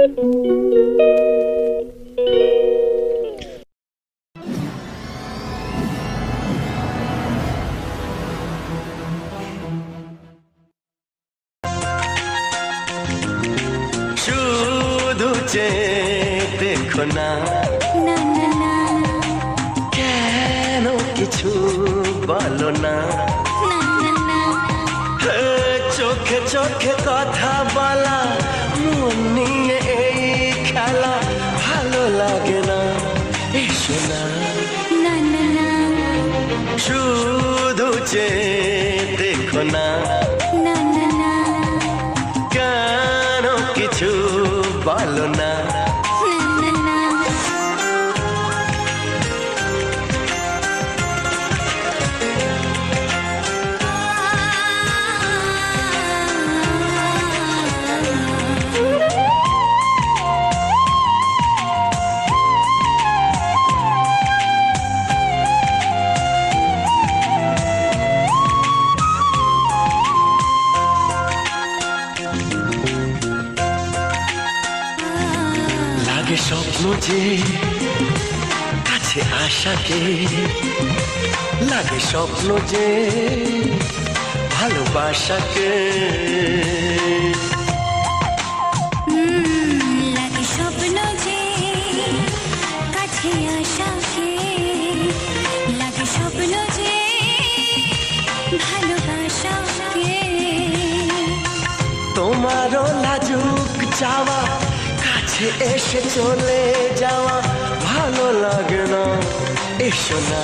শুধু দেখো না, কেন কিছু বলো না, চোখে চোখে কথা বলা, মন নিয়ে এই খেলা ভালো লাগে না, এসো না, শুধু দেখো না, কেন কিছু বলো না। লাগে স্বপ্ন যে কাছে আসাকে, লাগে স্বপ্ন যে ভালোবাসাকে, লাগে স্বপ্ন যে কাছে আসাকে, লাগে স্বপ্ন যে ভালোবাসাকে। তোমারও লাজুক চাওয়া, কাছে এসে চলে যাওয়া ভালো লাগে না, এসো না।